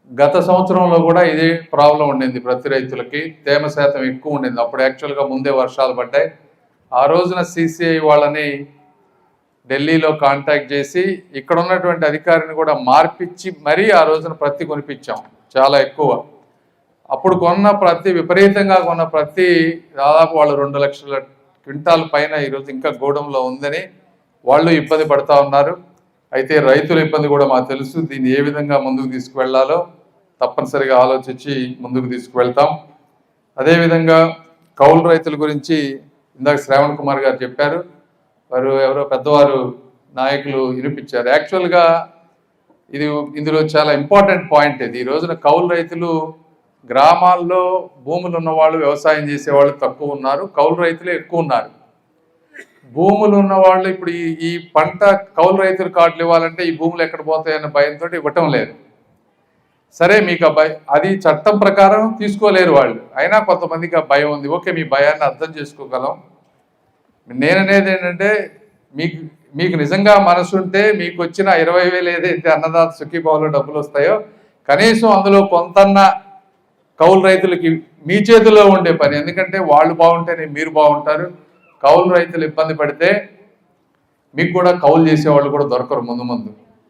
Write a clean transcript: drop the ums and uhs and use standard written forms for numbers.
గత సంవత్సరంలో కూడా ఇదే ప్రాబ్లం ఉండింది. ప్రతి రైతులకి తేమ శాతం ఎక్కువ ఉండింది. అప్పుడు యాక్చువల్గా ముందే వర్షాలు పడ్డాయి. ఆ రోజున సిసిఐ వాళ్ళని ఢిల్లీలో కాంటాక్ట్ చేసి ఇక్కడ ఉన్నటువంటి అధికారిని కూడా మార్పిచ్చి మరీ ఆ రోజున ప్రతి కొనిపించాం, చాలా ఎక్కువ. అప్పుడు కొన్న ప్రతి, విపరీతంగా కొన్న ప్రతి దాదాపు వాళ్ళు 2 లక్షల క్వింటాల్ పైన ఈరోజు ఇంకా గోడంలో ఉందని వాళ్ళు ఇబ్బంది పడుతూ ఉన్నారు. అయితే రైతుల ఇబ్బంది కూడా మాకు తెలుసు. దీన్ని ఏ విధంగా ముందుకు తీసుకువెళ్లాలో తప్పనిసరిగా ఆలోచించి ముందుకు తీసుకువెళ్తాం. అదేవిధంగా కౌలు రైతుల గురించి ఇందాక శ్రావణ్ కుమార్ గారు చెప్పారు. వారు ఎవరో పెద్దవారు నాయకులు వినిపించారు. యాక్చువల్గా ఇందులో చాలా ఇంపార్టెంట్ పాయింట్ ఇది. ఈ రోజున కౌలు రైతులు గ్రామాల్లో భూములు ఉన్నవాళ్ళు, వ్యవసాయం చేసేవాళ్ళు తక్కువ ఉన్నారు, కౌలు రైతులే ఎక్కువ ఉన్నారు. భూములు ఉన్నవాళ్ళు ఇప్పుడు ఈ పంట కౌలు రైతులు కార్డులు ఇవ్వాలంటే ఈ భూములు ఎక్కడ పోతాయన్న భయంతో ఇవ్వటం లేదు. సరే, మీకు అది చట్టం ప్రకారం తీసుకోలేరు వాళ్ళు, అయినా కొంతమందికి ఆ భయం ఉంది. ఓకే, మీ భయాన్ని అర్థం చేసుకోగలం. నేననేది ఏంటంటే, మీకు నిజంగా మనసు ఉంటే మీకు వచ్చిన 20,000 ఏదైతే అన్నదాత సుఖీభావంలో డబ్బులు వస్తాయో కనీసం అందులో కొంతన్నా కౌలు రైతులకి మీ చేతిలో ఉండే పని. ఎందుకంటే వాళ్ళు బాగుంటేనే మీరు బాగుంటారు. కౌలు రైతులు ఇబ్బంది పడితే మీకు కూడా కౌలు చేసేవాళ్ళు కూడా దొరకరు ముందు.